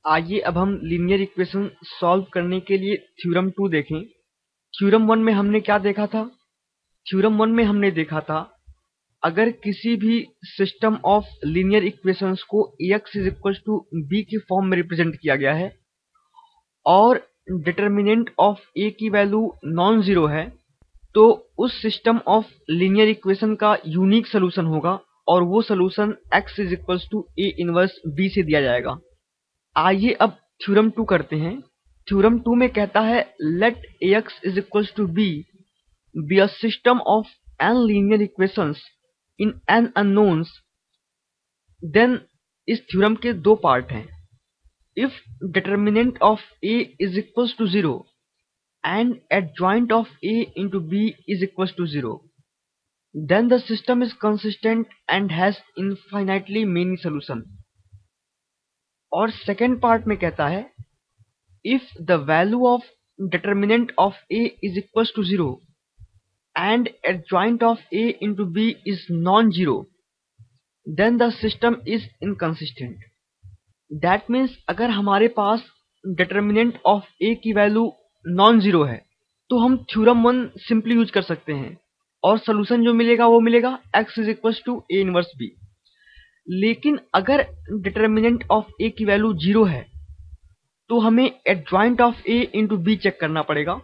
आइए अब हम लीनियर इक्वेशन सॉल्व करने के लिए थ्योरम 2 देखें। थ्योरम 1 में हमने क्या देखा था? थ्योरम 1 में हमने देखा था अगर किसी भी सिस्टम ऑफ लीनियर इक्वेशंस को Ax is equal to b के फॉर्म में रिप्रेजेंट किया गया है और डिटर्मिनेंट ऑफ ए की वैल्यू नॉन जीरो है, तो उस सिस्टम ऑफ लीनियर इक्वेशन का यूनिक सोल्यूशन होगा और वो solution x is equal to A inverse b से दिया जाएगा। आइए अब थ्योरम 2 करते हैं। थ्योरम 2 में कहता है let Ax is equal to b a system of n linear equations in n unknowns. Then इस थ्योरम के दो पार्ट हैं। If determinant of a is equal to 0 and adjoint of a into b is equals to 0, then the system is consistent and has infinitely many solution। और second part में कहता है if the value of determinant of a is equals to 0 and adjoint of a into b is non-zero, then the system is inconsistent। That means अगर हमारे पास determinant of a की value non zero है तो हम theorem 1 simply use कर सकते हैं और सोल्यूशन जो मिलेगा वो मिलेगा x is equal to A inverse b. लेकिन अगर डिटर्मिनेंट ऑफ a की वैल्यू जीरो है तो हमें adjoint of a into b check करना पड़ेगा,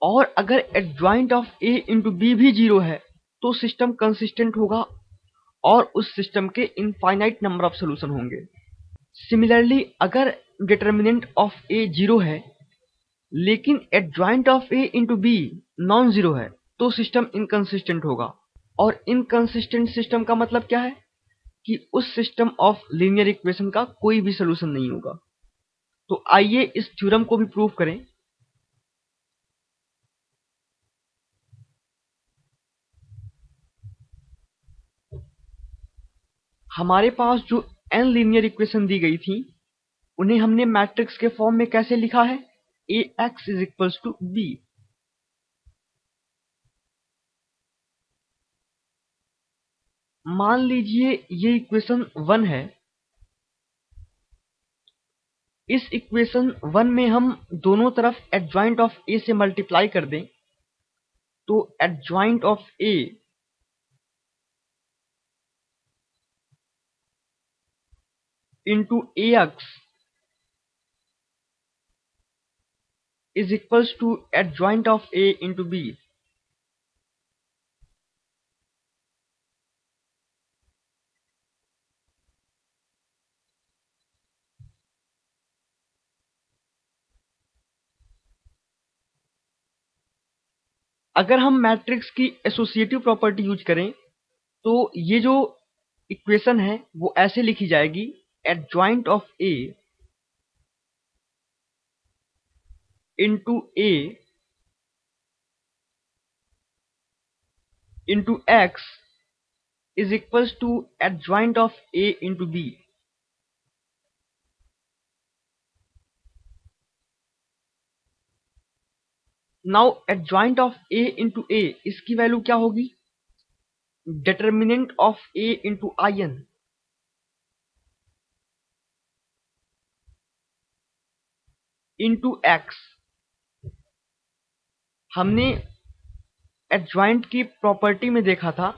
और अगर adjoint of a into b भी जीरो है तो सिस्टम कंसिस्टेंट होगा और उस सिस्टम के इनफाइनाइट नंबर ऑफ सोल्यूशन होंगे। सिमिलरली अगर डिटर्मिनेंट ऑफ a जीरो है लेकिन adjoint of a into b non zero है तो सिस्टम इनकंसिस्टेंट होगा, और इनकंसिस्टेंट सिस्टम का मतलब क्या है कि उस सिस्टम ऑफ लीनियर इक्वेशन का कोई भी सोल्यूशन नहीं होगा। तो आइए इस थ्योरम को भी प्रूव करें। हमारे पास जो n लीनियर इक्वेशन दी गई थी उन्हें हमने मैट्रिक्स के फॉर्म में कैसे लिखा है? Ax is equal to b। मान लीजिए ये इक्वेशन 1 है। इस इक्वेशन 1 में हम दोनों तरफ एडजॉइंट ऑफ a से मल्टीप्लाई कर दें तो adjoint of a into ax is equal to adjoint of a into b। अगर हम मैट्रिक्स की एसोसिएटिव प्रॉपर्टी यूज करें तो ये जो इक्वेशन है वो ऐसे लिखी जाएगी adjoint of a into a into x is equal to adjoint of a into b। Now adjoint of a into a इसकी वैल्यू क्या होगी? Determinant of a into in into x। हमने एडजॉइंट की प्रॉपर्टी में देखा था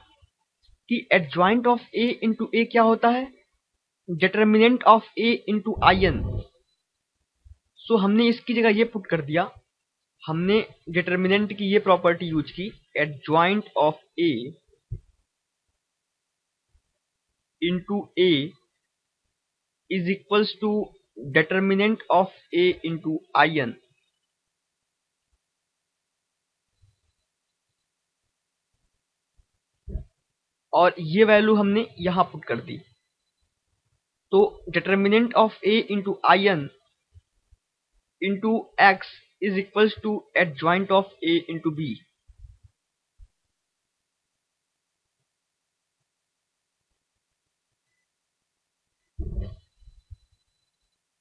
कि adjoint of a into a क्या होता है? Determinant of a into in। So हमने इसकी जगह ये पुट कर दिया। हमने डिटर्मिनेंट की ये प्रॉपर्टी यूज की adjoint of a into a is equals to determinant of a into in। और ये वैल्यू हमने यहां पुट कर दी। तो determinant of a into in into x is equals to adjoint of a into b।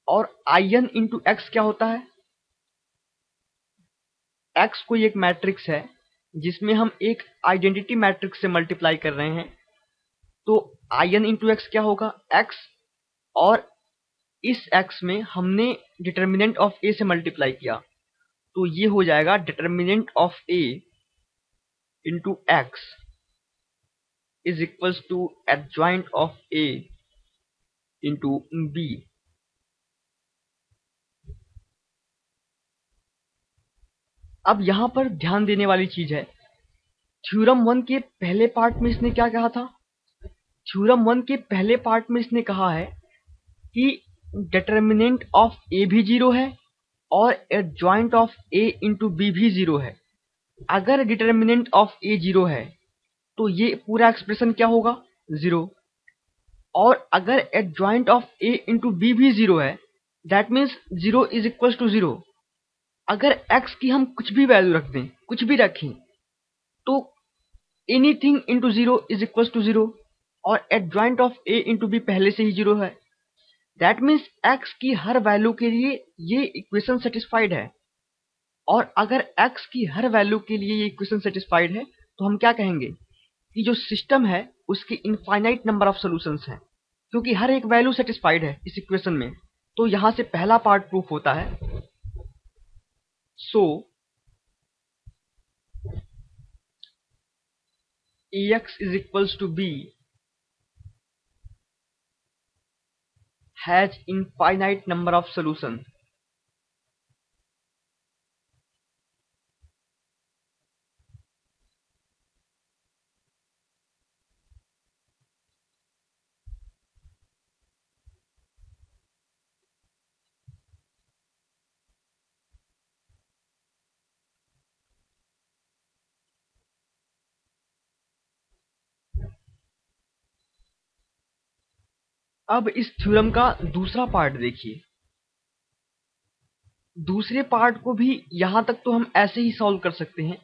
और in into x क्या होता है? x कोई एक मैट्रिक्स है जिसमें हम एक आइडेंटिटी मैट्रिक्स से मल्टीप्लाई कर रहे हैं, तो in इंटू x क्या होगा? x, और इस x में हमने डिटर्मिनेंट ऑफ a से मल्टीप्लाई किया, तो ये हो जाएगा determinant of a into x is equals to adjoint of a into b। अब यहां पर ध्यान देने वाली चीज है, थ्योरम 1 के पहले पार्ट में इसने क्या कहा था? थ्योरम 1 के पहले पार्ट में इसने कहा है कि डिटर्मिनेंट ऑफ a भी जीरो है और adjoint of a into b भी जीरो है। अगर डिटर्मिनेंट ऑफ a जीरो है तो ये पूरा एक्सप्रेशन क्या होगा? जीरो। और अगर adjoint of a into b भी जीरो है, that means zero is equal to zero. अगर x की हम कुछ भी वैल्यू रख दें, कुछ भी रखें, तो anything into zero is equal to zero, और adjoint of a into b पहले से ही जीरो है। दैट मीन्स x की हर वैल्यू के लिए ये इक्वेशन सेटिस्फाइड है। और अगर x की हर वैल्यू के लिए ये इक्वेशन सेटिस्फाइड है तो हम क्या कहेंगे कि जो सिस्टम है उसके इनफाइनाइट नंबर ऑफ सॉल्यूशंस हैं, क्योंकि हर एक वैल्यू सेटिस्फाइड है इस इक्वेशन में। तो यहां से पहला पार्ट प्रूफ होता है। सो ax is equals to b has infinite number of solution। अब इस थ्योरम का दूसरा पार्ट देखिए। दूसरे पार्ट को भी यहां तक तो हम ऐसे ही सॉल्व कर सकते हैं,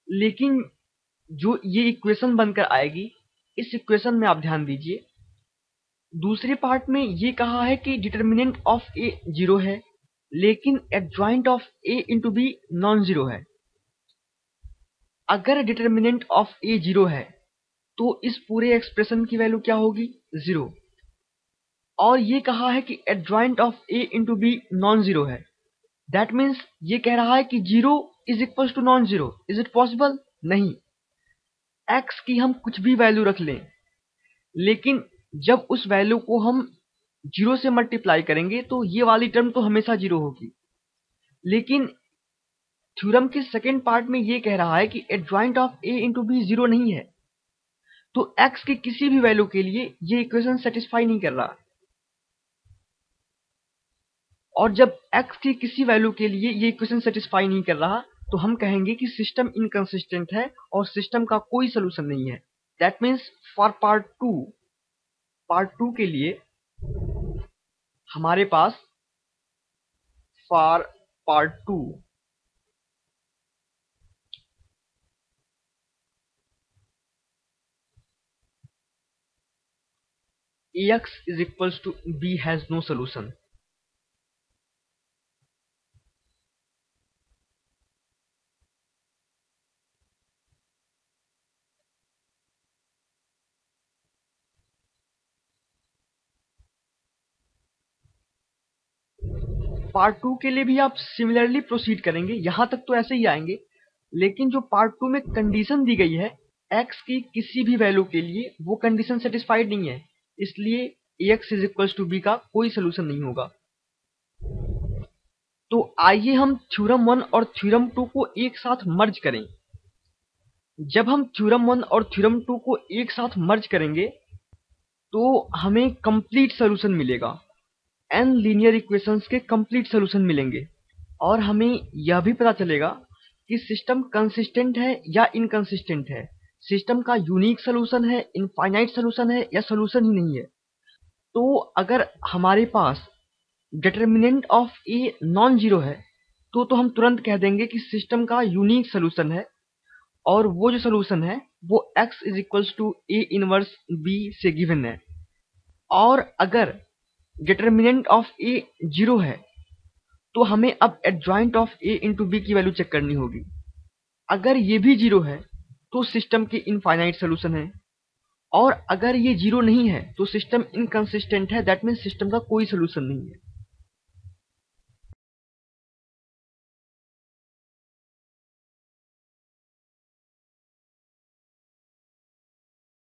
लेकिन जो ये इक्वेशन बनकर आएगी, इस इक्वेशन में आप ध्यान दीजिए। दूसरे पार्ट में ये कहा है कि डिटर्मिनेंट ऑफ ए जीरो है, लेकिन adjoint of A into b non zero है। अगर डिटर्मिनेंट ऑफ ए जीरो है तो इस पूरे एक्सप्रेशन की वैल्यू क्या होगी? जीरो। और ये कहा है कि adjoint of A into b non zero है। दैट मीन्स ये कह रहा है कि zero is equal to non zero. Is it possible? नहीं। एक्स की हम कुछ भी वैल्यू रख लें, लेकिन जब उस वैल्यू को हम जीरो से मल्टीप्लाई करेंगे तो ये वाली टर्म तो हमेशा जीरो होगी। लेकिन थ्योरम के सेकेंड पार्ट में ये कह रहा है कि adjoint of A into b zero नहीं है, तो एक्स की किसी भी वैल्यू के लिए ये इक्वेशन सेटिस्फाई नहीं कर रहा। और जब x की किसी वैल्यू के लिए ये इक्वेशन सेटिस्फाई नहीं कर रहा, तो हम कहेंगे कि सिस्टम इनकंसिस्टेंट है और सिस्टम का कोई सोल्यूशन नहीं है। That means for part two के लिए हमारे पास for part two ax is equals to b has no solution। Part two के लिए भी आप सिमिलरली प्रोसीड करेंगे, यहां तक तो ऐसे ही आएंगे, लेकिन जो पार्ट टू में कंडीशन दी गई है x की किसी भी वैल्यू के लिए, वो कंडीशन सेटिस्फाइड नहीं है, इसलिए ax is equal to b का कोई सोल्यूशन नहीं होगा। तो आइए हम थ्योरम 1 और थ्योरम 2 को एक साथ मर्ज करें। जब हम थ्योरम 1 और थ्योरम 2 को एक साथ मर्ज करेंगे तो हमें कंप्लीट सॉल्यूशन मिलेगा। n लीनियर इक्वेशंस के कंप्लीट सॉल्यूशन मिलेंगे और हमें यह भी पता चलेगा कि सिस्टम कंसिस्टेंट है या इनकंसिस्टेंट है, सिस्टम का यूनिक सॉल्यूशन है, इनफाइनाइट सॉल्यूशन है, या सॉल्यूशन ही नहीं है। तो अगर हमारे पास determinant of A non zero है तो हम तुरंत कह देंगे कि सिस्टम का यूनिक सॉल्यूशन है, और वो जो सॉल्यूशन है वो x is equals to A inverse b से गिवन है। और अगर डिटर्मिनेंट ऑफ ए जीरो है तो हमें अब adjoint of A into b की वैल्यू चेक करनी होगी। अगर ये भी जीरो है तो सिस्टम के इनफाइनाइट सॉल्यूशन है, और अगर ये जीरो नहीं है तो सिस्टम इनकंसिस्टेंट है, दैट मीन्स सिस्टम का कोई सोल्यूशन नहीं है।